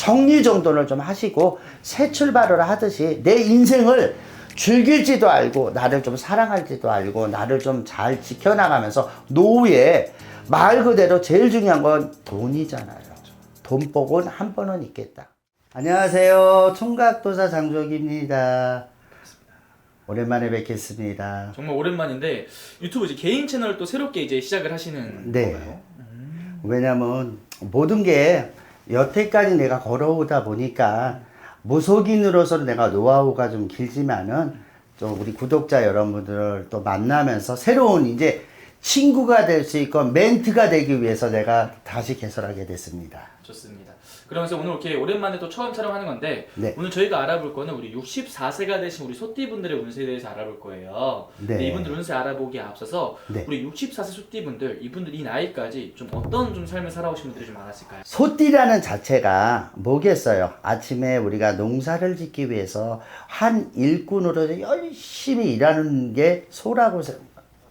정리정돈을 좀 하시고 새 출발을 하듯이 내 인생을 즐길지도 알고 나를 좀 사랑할지도 알고 나를 좀 잘 지켜나가면서 노후에 말 그대로 제일 중요한 건 돈이잖아요. 돈복은 한 번은 있겠다. 안녕하세요. 총각도사 장족입니다. 오랜만에 뵙겠습니다. 정말 오랜만인데 유튜브 이제 개인 채널을 또 새롭게 이제 시작을 하시는 네. 건가요? 왜냐면 모든 게 여태까지 내가 걸어오다 보니까 무속인으로서 내가 노하우가 좀 길지만은 좀 우리 구독자 여러분들을 또 만나면서 새로운 이제 친구가 될 수 있고 멘트가 되기 위해서 내가 다시 개설하게 됐습니다. 좋습니다. 그러면서 오늘 이렇게 오랜만에 또 처음 촬영하는 건데 네. 오늘 저희가 알아볼 거는 우리 64세가 되신 우리 소띠분들의 운세에 대해서 알아볼 거예요. 네. 근데 이분들 운세 알아보기에 앞서서 네. 우리 64세 소띠분들 이분들 이 나이까지 좀 어떤 좀 삶을 살아오신 분들이 좀 많았을까요? 소띠라는 자체가 뭐겠어요? 아침에 우리가 농사를 짓기 위해서 한 일꾼으로 열심히 일하는 게 소라고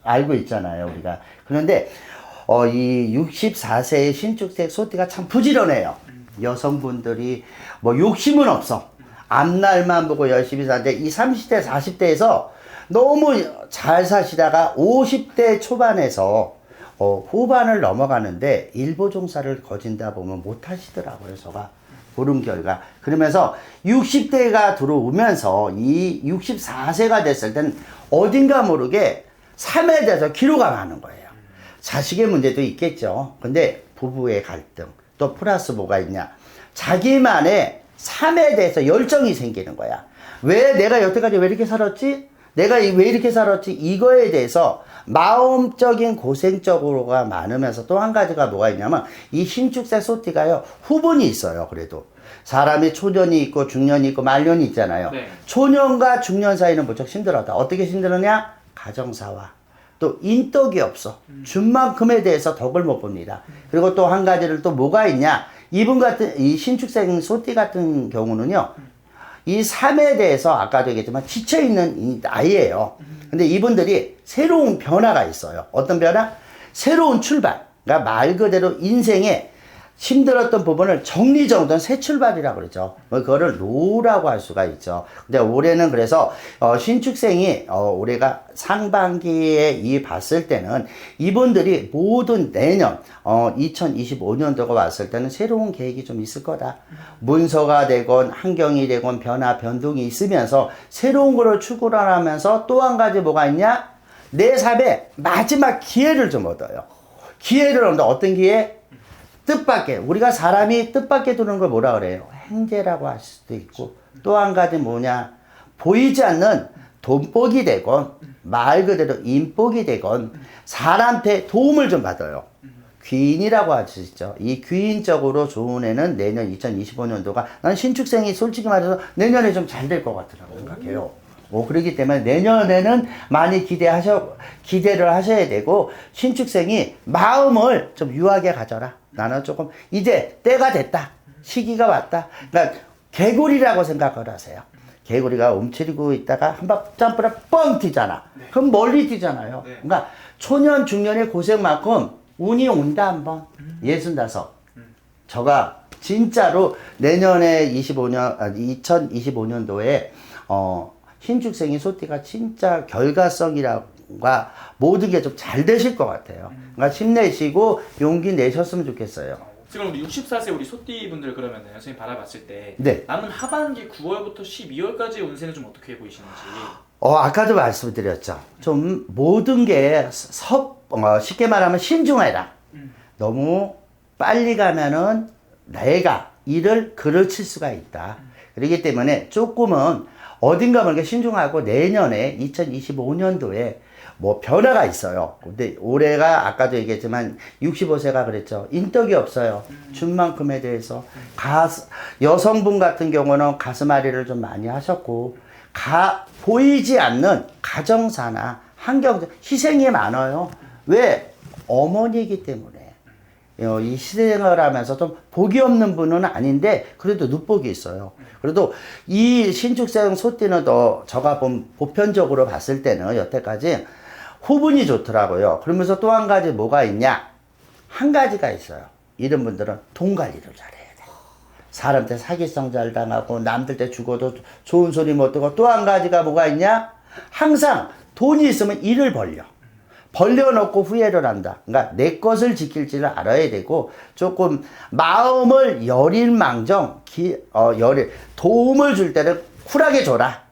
알고 있잖아요, 우리가. 그런데 이 64세의 신축색 소띠가 참 부지런해요. 여성분들이 뭐 욕심은 없어. 앞날만 보고 열심히 사는데 이 30대, 40대에서 너무 잘 사시다가 50대 초반에서 후반을 넘어가는데 일보종사를 거진다 보면 못 하시더라고요, 저가. 보는 결과. 그러면서 60대가 들어오면서 이 64세가 됐을 때는 어딘가 모르게 삶에 대해서 기로가 가는 거예요. 자식의 문제도 있겠죠. 근데 부부의 갈등, 또 플러스 뭐가 있냐. 자기만의 삶에 대해서 열정이 생기는 거야. 왜 내가 여태까지 왜 이렇게 살았지? 내가 왜 이렇게 살았지? 이거에 대해서 마음적인 고생적으로가 많으면서 또 한 가지가 뭐가 있냐면 이 신축색 소띠가요, 후분이 있어요. 그래도. 사람이 초년이 있고 중년이 있고 말년이 있잖아요. 네. 초년과 중년 사이는 무척 힘들었다. 어떻게 힘들었냐? 가정사와 또 인덕이 없어. 준 만큼에 대해서 덕을 못 봅니다. 그리고 또 한 가지를 또 뭐가 있냐? 이분 같은 이 신축생 소띠 같은 경우는요, 이 삶에 대해서 아까도 얘기했지만 지쳐있는 이 나이예요. 근데 이분들이 새로운 변화가 있어요. 어떤 변화? 새로운 출발. 그러니까 말 그대로 인생에 힘들었던 부분을 정리정돈 새 출발이라고 그러죠. 그거를 노라고 할 수가 있죠. 근데 올해는 그래서 신축생이 올해가 상반기에 이 봤을 때는 이분들이 모든 내년 2025년도가 왔을 때는 새로운 계획이 좀 있을 거다. 문서가 되건 환경이 되건 변화 변동이 있으면서 새로운 거를 추구를 하면서 또 한 가지 뭐가 있냐? 내 삶에 마지막 기회를 좀 얻어요. 기회를 얻는다. 어떤 기회? 뜻밖의, 우리가 사람이 뜻밖의 두는 걸 뭐라 그래요? 행재라고 할 수도 있고, 또 한 가지 뭐냐, 보이지 않는 돈복이 되건 말 그대로 인복이 되건 사람한테 도움을 좀 받아요. 귀인이라고 할 수 있죠. 이 귀인적으로 좋은 애는 내년 2025년도가 난 신축생이 솔직히 말해서 내년에 좀 잘 될 것 같더라고 생각해요. 그렇기 때문에 내년에는 많이 기대를 하셔야 되고, 신축생이 마음을 좀 유하게 가져라. 나는 조금, 이제 때가 됐다. 시기가 왔다. 그러니까, 개구리라고 생각을 하세요. 개구리가 움츠리고 있다가 한번 점프를 뻥 뛰잖아. 그럼 멀리 뛰잖아요. 그러니까, 초년, 중년의 고생만큼 운이 온다, 한번. 65. 저가 진짜로 내년에 2025년도에, 신축생이 소띠가 진짜 결과성이라가 모든 게 좀 잘 되실 것 같아요. 그러니까 힘내시고 용기 내셨으면 좋겠어요. 지금 우리 64세 우리 소띠 분들 그러면 선생님 바라봤을 때 네. 남은 하반기 9월부터 12월까지의 운세는 좀 어떻게 보이시는지. 아까도 말씀드렸죠. 좀 모든 게 쉽게 말하면 신중해라. 너무 빨리 가면은 내가 일을 그르칠 수가 있다. 그렇기 때문에 조금은 어딘가 모르게 신중하고 내년에 2025년도에 뭐 변화가 있어요. 근데 올해가 아까도 얘기했지만 65세가 그랬죠. 인덕이 없어요. 준 만큼에 대해서. 여성분 같은 경우는 가슴앓이를 좀 많이 하셨고, 보이지 않는 가정사나 환경, 희생이 많아요. 왜? 어머니이기 때문에. 이 희생을 하면서 좀 복이 없는 분은 아닌데 그래도 눕복이 있어요. 그래도 이 신축생 소띠는 더 제가 보편적으로 봤을 때는 여태까지 후분이 좋더라고요. 그러면서 또 한 가지 뭐가 있냐? 한 가지가 있어요. 이런 분들은 돈 관리를 잘해야 돼. 사람한테 사기성 잘 당하고 남들한테 죽어도 좋은 소리 못 듣고 또 한 가지가 뭐가 있냐? 항상 돈이 있으면 일을 벌려놓고 후회를 한다. 그러니까 내 것을 지킬지를 알아야 되고 조금 마음을 여릴망정 도움을 줄 때는 쿨하게 줘라.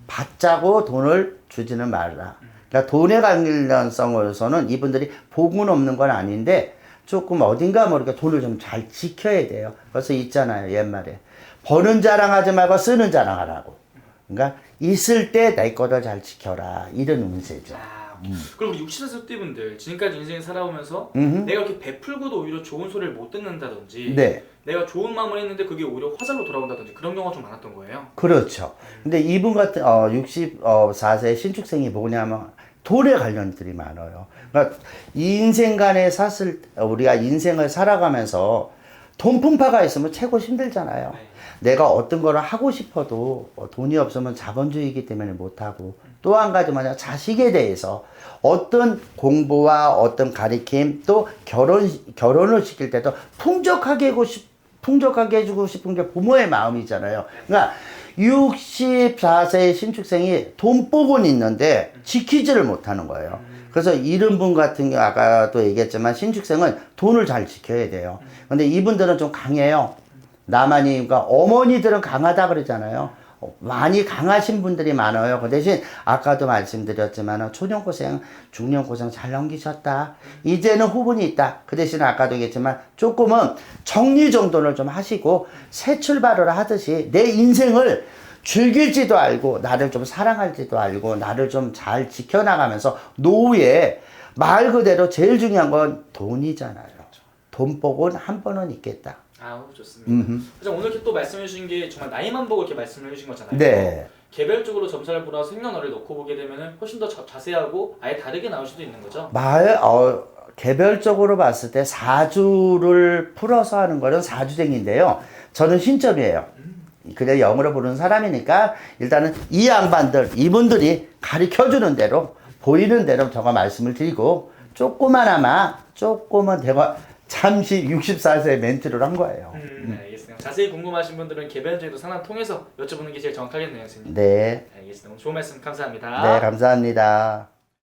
받자고 돈을 주지는 말라. 그러니까 돈에 관련성으로서는 이분들이 복은 없는 건 아닌데 조금 어딘가 모르게 돈을 좀 잘 지켜야 돼요. 그래서 있잖아요, 옛말에. 버는 자랑하지 말고 쓰는 자랑하라고. 그러니까 있을 때 내 거를 잘 지켜라. 이런 운세죠. 그리고 우리 60세 띠분들 지금까지 인생을 살아오면서 내가 이렇게 베풀고도 오히려 좋은 소리를 못 듣는다든지 네. 내가 좋은 마음을 했는데 그게 오히려 화살로 돌아온다든지 그런 경우가 좀 많았던 거예요. 그렇죠. 근데 이분 같은 64세 신축생이 뭐냐면 돈에 관련들이 많아요. 그러니까 인생간에 우리가 인생을 살아가면서 돈풍파가 있으면 최고 힘들잖아요. 네. 내가 어떤 거를 하고 싶어도 돈이 없으면 자본주의이기 때문에 못하고 또 한 가지 뭐냐 자식에 대해서 어떤 공부와 어떤 가리킴 또 결혼을 시킬 때도 풍족하게 해주고 싶은 게 부모의 마음이잖아요. 그러니까 64세의 신축생이 돈복은 있는데 지키지를 못하는 거예요. 그래서 이런 분 같은 경우 아까도 얘기했지만 신축생은 돈을 잘 지켜야 돼요. 근데 이분들은 좀 강해요. 나만이 그러니까 어머니들은 강하다 그러잖아요. 많이 강하신 분들이 많아요. 그 대신 아까도 말씀드렸지만 초년고생, 중년고생 잘 넘기셨다. 이제는 후분이 있다. 그 대신 아까도 얘기했지만 조금은 정리정돈을 좀 하시고 새 출발을 하듯이 내 인생을 즐길지도 알고 나를 좀 사랑할지도 알고 나를 좀 잘 지켜나가면서 노후에 말 그대로 제일 중요한 건 돈이잖아요. 돈복은 한 번은 있겠다. 아우 좋습니다. 그래서 오늘 이렇게 또 말씀해 주신 게 정말 나이만 보고 이렇게 말씀을 해주신 거잖아요. 네. 개별적으로 점사를 보러 생년월일 넣고 보게 되면은 훨씬 더 자세하고 아예 다르게 나올 수도 있는 거죠. 개별적으로 봤을 때 사주를 풀어서 하는 거는 사주쟁인데요. 저는 신점이에요. 그냥 영어로 부르는 사람이니까 일단은 이 양반들, 이분들이 가르쳐주는 대로 보이는 대로 제가 말씀을 드리고 조금은 대화 잠시 64세 멘트를 한 거예요. 네, 알겠습니다. 자세히 궁금하신 분들은 개별적으로 상담 통해서 여쭤보는 게 제일 정확하겠네요, 선생님. 네. 알겠습니다. 오늘 좋은 말씀 감사합니다. 네, 감사합니다.